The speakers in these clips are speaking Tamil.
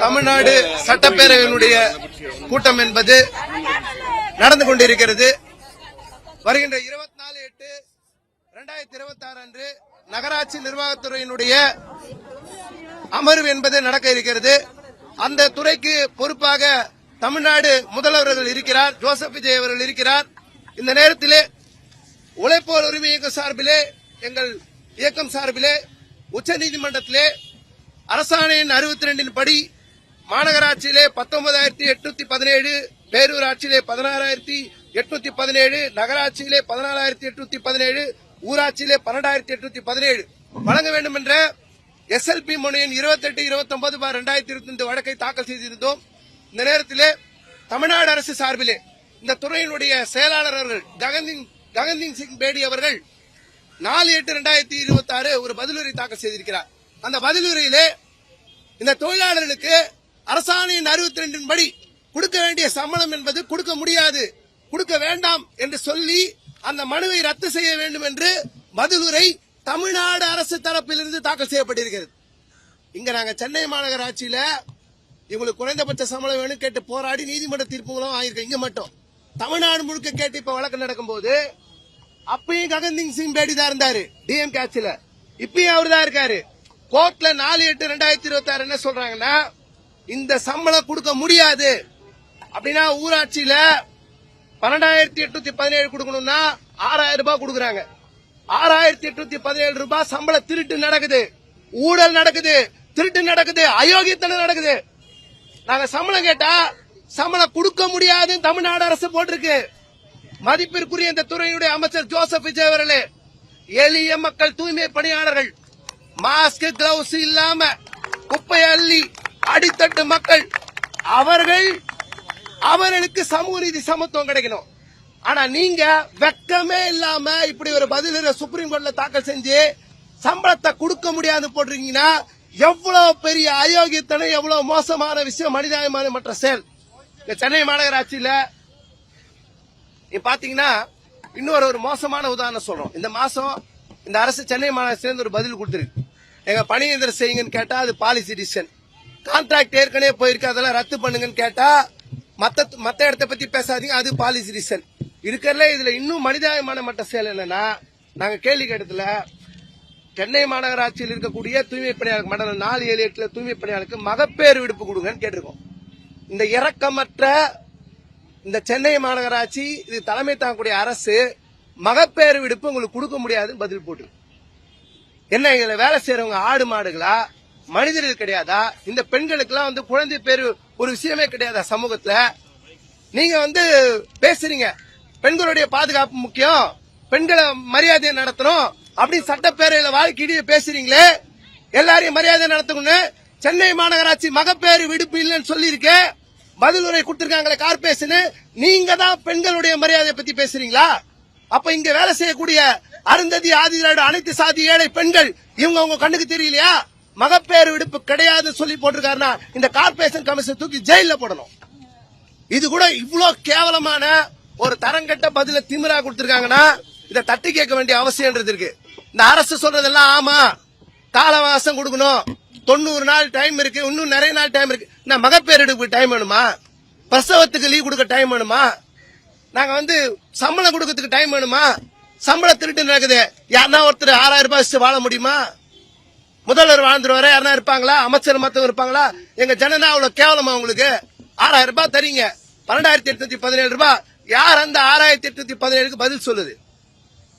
தமிழ்நாடு சட்டப்பேரவையினுடைய கூட்டம் என்பது நடந்து கொண்டிருக்கிறது. வருகின்ற 24/8/2026 அன்று நகராட்சி நிர்வாகத்துறையினுடைய அமர்வு என்பது நடக்க இருக்கிறது. அந்த துறைக்கு பொறுப்பாக தமிழ்நாடு முதல்வர்கள் இருக்கிறார், ஜோசப் விஜய் அவர்கள் இருக்கிறார். இந்த நேரத்திலே உழைப்போர் உரிமை இயக்கம் சார்பிலே, எங்கள் இயக்கம் சார்பிலே உச்சநீதிமன்றத்திலே அரசாணையின் 62 படி மாநகராட்சியிலே 19,817, பேரூராட்சியிலே 16,817, நகராட்சியிலே 14,817, ஊராட்சியிலே 12,817 வழங்க வேண்டும் என்ற SLP மனுவின் 28/29/2025 வழக்கை தாக்கல் செய்திருந்தோம். இந்த நேரத்திலே தமிழ்நாடு அரசு சார்பிலே இந்த துறையினுடைய செயலாளர் அவர்கள் ககன்தீப் சிங் பேடி அவர்கள் 4/8/2026 ஒரு பதிலுரை தாக்கல் செய்திருக்கிறார். அந்த பதிலுரையிலே இந்த தொழிலாளர்களுக்கு அரசாணையின் 62 படி கொடுக்க வேண்டிய சம்பளம் என்பது கொடுக்க முடியாது, கொடுக்க வேண்டாம் என்று சொல்லி அந்த மனுவை ரத்து செய்ய வேண்டும் என்று பதிலுரை தமிழ்நாடு அரசு தரப்பிலிருந்து தாக்கல் செய்யப்பட்டிருக்கிறது. இங்க நாங்க சென்னை மாநகராட்சியில இவங்களுக்கு குறைந்தபட்ச சம்பளம் வேணும் கேட்டு போராடி நீதிமன்ற தீர்ப்புகளும் ஆயிருக்கோம். இங்க மட்டும் தமிழ்நாடு முழுக்க கேட்டு இப்ப வழக்கு நடக்கும் போது அப்பயும் ககன்தீப் சிங் பேடி தான் இருந்தாரு டிஎம்கே ஆட்சியில, இப்பயும் அவர் தான் இருக்காரு. கோர்ட்ல 4/8/2026 என்ன சொல்றாங்கன்னா, இந்த சம்பளம் கொடுக்க முடியாது அப்படின்னா ஊராட்சியில 12,817 கொடுக்கணும்னா 6,000 ரூபாய் கொடுக்கறாங்க. 6,817 ரூபாய் சம்பள திருட்டு நடக்குது, ஊழல் நடக்குது, திருட்டு நடக்குது, அயோக்கியத்தனம் நடக்குது. நாங்க சம்பளம் கேட்டா சம்பளம் கொடுக்க முடியாது தமிழ்நாடு அரசு போட்டிருக்கு. மதிப்பிற்குரிய இந்த துறையினுடைய அமைச்சர் ஜோசப் விஜய் அவர்களே, எளிய மக்கள், தூய்மை பணியாளர்கள், மாஸ்க் கிளவுஸ் இல்லாம குப்பை அள்ளி அடித்தட்டு மக்கள், அவர்களுக்கு சமூக நீதி சமத்துவம் கிடைக்கணும். ஆனா நீங்க வெக்கமே இல்லாம இப்படி ஒரு பதில சுப்ரீம் கோர்ட்ல தாக்கல் செஞ்சு சம்பளத்தை கொடுக்க முடியாது போட்டிருக்கீங்கன்னா எவ்வளவு பெரிய அயோக்கியத்தனம், எவ்வளவு மோசமான விஷயம், மனிதாயமான மற்ற செயல். சென்னை மாநகராட்சியில பாத்தீங்கன்னா இன்னொரு மோசமான உதாரணம் சொல்றோம். இந்த மாசம் இந்த அரசு சென்னை மாநகராட்சியில ஒரு பதில் கொடுத்திருக்கு. எங்க பணியந்திரம் செய்யுங்கன்னு கேட்டா அது பாலிசி டிசிஷன், கான்ட்ராக்ட் ஏற்கனவே போயிருக்கு அதெல்லாம் ரத்து பண்ணுங்கன்னு கேட்டா மத்த இடத்த பத்தி பேசாதீங்க, அது பாலிசி டிசிஷன். இருக்கிறதுல இதுல இன்னும் மனிதாயமான மற்ற செயல் என்னன்னா, நாங்க கேள்வி கேட்டதுல சென்னை மாநகராட்சியில் இருக்கக்கூடிய தூய்மை பணியாளர் மண்டலம் 478 தூய்மை பணியாளருக்கு மகப்பேறு விடுப்பு கொடுங்கன்னு கேட்டிருக்கோம். இந்த இரக்கமற்ற இந்த சென்னை மாநகராட்சி, இது தலைமை தாங்கக்கூடிய அரசு மகப்பேறு விடுப்பு உங்களுக்கு கொடுக்க முடியாதுன்னு பதில் போட்டு, என்ன எங்களை வேலை செய்யறவங்க ஆடு மாடுகளா, மனிதர்கள் கிடையாதா? இந்த பெண்களுக்கு எல்லாம் குழந்தை பேரு ஒரு விஷயமே கிடையாதா சமூகத்துல? நீங்க பேசுறீங்க பெண்களுடைய பாதுகாப்பு முக்கியம், பெண்களை மரியாதையை நடத்தணும் அப்படின்னு சட்டப்பேரவையில வாழ்க்கையிடையே பேசுறீங்களே, எல்லாரையும் மரியாதை நடத்தணும்னு சென்னை மாநகராட்சி மகப்பேறு விடுப்பு இல்லைன்னு சொல்லி இருக்க பதிலுரை கொடுத்திருக்காங்களே கார்பரேஷன், நீங்க தான் பெண்களுடைய மரியாதை பத்தி பேசுறீங்களா? அப்ப இங்க வேலை செய்யக்கூடிய அருந்ததி, ஆதிதிராவிட, அனைத்து சாதி ஏழை பெண்கள் இவங்க உங்க கண்ணுக்கு தெரியலையா? மகப்பேறு விடுப்பு கிடையாதுன்னு சொல்லி போட்டிருக்காருன்னா இந்த கார்பரேஷன் கமிஷன் தூக்கி ஜெயில போடணும். இது கூட இவ்வளவு கேவலமான ஒரு தரங்கட்ட பதில திமிரா கொடுத்திருக்காங்கன்னா இதை தட்டி கேட்க வேண்டிய அவசியம் இருக்கு. இந்த அரசு சொல்றதெல்லாம் ஆமா, காலவாசம் கொடுக்கணும், 90 நாள் டைம் இருக்கு, இன்னும் நிறைய நாள் டைம் இருக்கு. நான் மகப்பேறு எடுக்க டைம் வேணுமா? பிரசவத்துக்கு லீவ் கொடுக்க டைம் வேணுமா? நாங்க சம்பளம் கொடுக்கறதுக்கு டைம் வேணுமா? சம்பள திருட்டு நடக்குது, யாருன்னா ஒருத்தர் 6,000 ரூபாய் வச்சு வாழ முடியுமா? முதல்வர் வாழ்ந்துருவாரு, யாருன்னா இருப்பாங்களா? அமைச்சர் மத்தவங்க இருப்பாங்களா? எங்க ஜனனா அவ்வளவு கேவலமா உங்களுக்கு? 6,000 ரூபாய் தரீங்க, 12,817 ரூபாய். யார் அந்த 6,817க்கு பதில் சொல்லுது?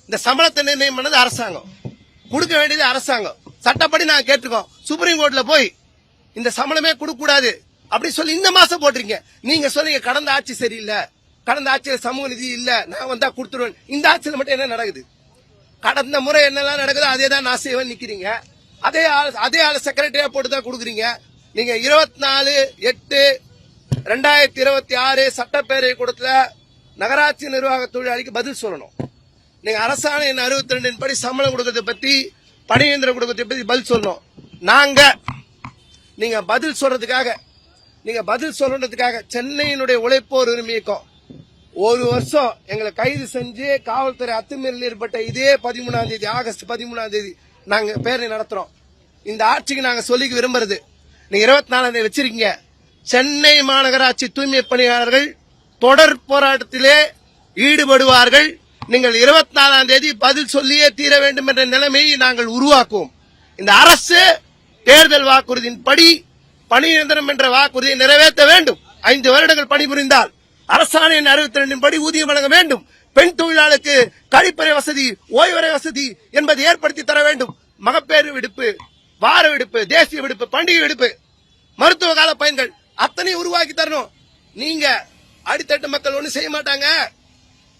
இந்த சம்பளத்தை நிர்ணயம் பண்ணது அரசாங்கம், கொடுக்க வேண்டியது அரசாங்கம். சட்டப்படி நாங்க கேட்டுக்கோம், சுப்ரீம் கோர்ட்ல போய் இந்த சம்பளமே கொடுக்க கூடாது அப்படி சொல்லி இந்த மாசம் போட்டிருக்கீங்க. நீங்க சொல்றீங்க கடந்த ஆட்சி சரியில்லை, கடந்த ஆட்சியில சமூக நிதி இல்ல, நான் வந்தா கொடுத்துருவேன். இந்த ஆட்சியில மட்டும் என்ன நடக்குது? கடந்த முறை என்னெல்லாம் நடக்குதோ அதே தான் நான் செய்வேன் நிக்கிறீங்க. அதே ஆள் செக்ரட்டரியா போட்டு தான் கொடுக்குறீங்க. நீங்க 24/8/2026 சட்டப்பேரவை கூட்டத்துல நகராட்சி நிர்வாக தொழிலாளிக்கு பதில் சொல்லணும். நீங்க அரசாணையின் 62 படி சம்பளம் கொடுக்கறத பத்தி, பணியந்திரம் கொடுக்கறத பத்தி பதில் சொல்லணும். நீங்க பதில் சொல்றதுக்காக சென்னையினுடைய உழைப்போர் உரிமை இயக்கம் ஒரு வருஷம் எங்களை கைது செஞ்சு காவல்துறை அத்துமீறல் ஏற்பட்ட இதே 13ஆம் தேதி, ஆகஸ்ட் 13ஆம் தேதி நாங்க பேரணி நடத்துறோம். இந்த ஆட்சிக்கு நாங்க சொல்லிக்க விரும்புறது, நீங்க 24ஆம் தேதி வச்சிருக்கீங்க. சென்னை மாநகராட்சி தூய்மை பணியாளர்கள் தொடர் போராட்டத்திலே ஈடுபடுவார்கள். நீங்கள் 24ஆம் தேதி பதில் சொல்லியே தீர வேண்டும் என்ற நிலைமையை நாங்கள் உருவாக்குவோம். இந்த அரசு தேர்தல் வாக்குறுதியின்படி பணி நிரந்தரம் என்ற வாக்குறுதியை நிறைவேற்ற வேண்டும். 5 வருடங்கள் பணிபுரிந்தால் அரசாணையின் 62 படி ஊதியம் வழங்க வேண்டும். பெண் தொழிலாளருக்கு கழிப்பறை வசதி, ஓய்வறை வசதி என்பதை ஏற்படுத்தி தர வேண்டும். மகப்பேறு விடுப்பு, வார விடுப்பு, தேசிய விடுப்பு, பண்டிகை விடுப்பு, மருத்துவ கால பயன்கள் அத்தனை உருவாக்கி தரணும். நீங்க அடித்தட்டு மக்கள் ஒண்ணு செய்ய மாட்டாங்க.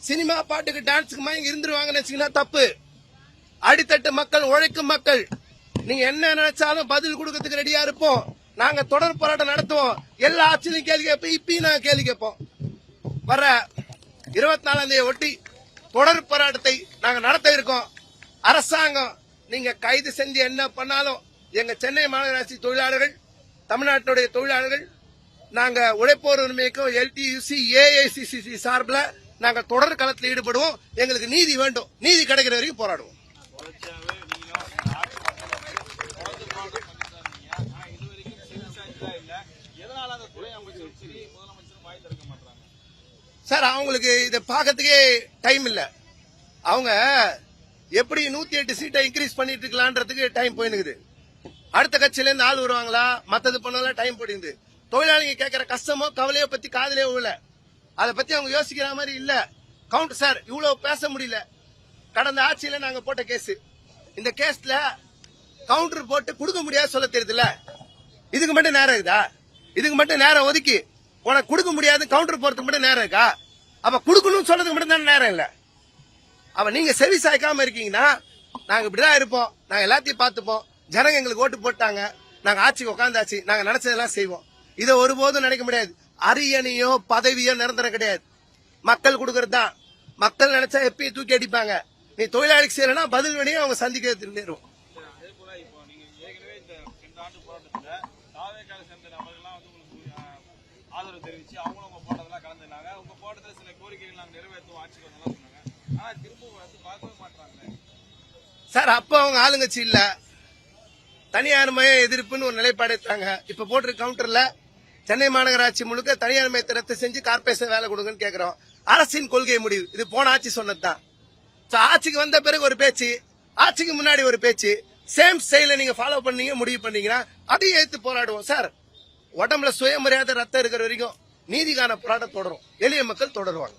சினிமா பாட்டுக்கு டான்ஸுக்கு மயங்கி இருந்துருவாங்கன்னு தப்பு. அடித்தட்டு மக்கள், உழைக்கும் மக்கள், நீங்க என்ன நினைச்சாலும் பதில் கொடுக்கறதுக்கு ரெடியா இருப்போம். நாங்க தொடர் போராட்டம் நடத்துவோம். எல்லா ஆட்சியிலும் கேள்வி கேட்போம். இப்பயும் நாங்க கேள்வி கேட்போம். வர 24ஆம் தேதி ஒட்டி தொடர் போராட்டத்தை நாங்க நடத்த இருக்கோம். அரசாங்கம் நீங்க கைது செஞ்சு என்ன பண்ணாலும் எங்க சென்னை மாநகராட்சி தொழிலாளர்கள், தமிழ்நாட்டுடைய தொழிலாளர்கள், நாங்க உழைப்போர் உரிமைக்கும் LTUC AICCC சார்பில் நாங்க தொடர் களத்தில் ஈடுபடுவோம். எங்களுக்கு நீதி வேண்டும். நீதி கிடைக்கிற வரைக்கும் போராடுவோம். சார், அவங்களுக்கு இதை பார்க்கறதுக்கே டைம் இல்ல. அவங்க எப்படி 108 சீட்டை இன்க்ரீஸ் பண்ணிட்டு இருக்கலான்றதுக்கு டைம் போயினுக்குது. அடுத்த கட்சியில இருந்து ஆள் வருவாங்களா, மத்தது பண்ணலாம் டைம் போயிடுது. தொழிலாளிங்க கேட்கிற கஷ்டமோ கவலையோ பத்தி காதலே விழல. அதை பத்தி அவங்க யோசிக்கிற மாதிரி இல்ல. கவுண்டர் சார், இவ்வளவு பேச முடியல. கடந்த ஆட்சியில நாங்க போட்ட கேஸ், இந்த கேஸ்ல கவுண்டர் போட்டு கொடுக்க முடியாது சொல்ல தெரியுதுல்ல. இதுக்கு மட்டும் நேரம் இருக்குதா? இதுக்கு மட்டும் நேரம் ஒதுக்கி உனக்கு கொடுக்க முடியாது கவுண்டர் போறதுக்கு மட்டும் நேரம் இருக்கா? அப்ப கொடுக்கணும்னு சொல்றதுக்கு மட்டும் தான் நேரம் இல்ல. அப்ப நீங்க செவி சாய்க்காம இருக்கீங்கன்னா நாங்க இப்படிதான் இருப்போம். நாங்க எல்லாத்தையும் பார்த்துப்போம். ஜனங்க எங்களுக்கு ஓட்டு போட்டாங்க, நாங்க ஆட்சிக்கு உட்காந்தாச்சு, நாங்க நினைச்சதெல்லாம் செய்வோம். இதை ஒருபோதும் நினைக்க முடியாது. அரியணையோ பதவியோ நிரந்தரம் கிடையாது. மக்கள் கொடுக்கறது தான். மக்கள் நினைச்சா எப்பயும் தூக்கி அடிப்பாங்க. நீ தொழிலாளிக்கு செய்யலன்னா பதில் வழியும் அவங்க சந்திக்க நேரும். ஆதரவு தெரிவிச்சு அவங்களும் உங்க போட்டதெல்லாம் கலந்துனாங்க. உங்க போட்டதுல சில கோரிக்கைகள் நாங்க நிறைவேற்றுவோம், ஆட்சிக்கு வந்தெல்லாம் சொன்னாங்க. ஆனா திரும்ப பார்க்கவே மாட்டாங்க சார். அப்ப அவங்க ஆளுங்கட்சி இல்ல, தனியார் மய எதிர்ப்புன்னு ஒரு நிலைப்பாடு எடுத்தாங்க. இப்ப போட்டு கவுண்டர்ல சென்னை மாநகராட்சி முழுக்க தனியார் மயத்தை ரத்து செஞ்சு கார்பரேஷன் வேலை கொடுங்கன்னு கேட்கிறோம். அரசின் கொள்கை முடிவு இது. போன ஆட்சி சொன்னதுதான். ஆட்சிக்கு வந்த பிறகு ஒரு பேச்சு, ஆட்சிக்கு முன்னாடி ஒரு பேச்சு, சேம் ஸ்டைல நீங்க ஃபாலோ பண்ணீங்க, முடிவு பண்ணீங்கன்னா அதையும் எடுத்து போராடுவோம் சார். உடம்புல சுயமரியாதை ரத்தம் இருக்கிற வரைக்கும் நீதிக்கான போராட்டம் தொடரும். எளிய மக்கள் தொடருவாங்க.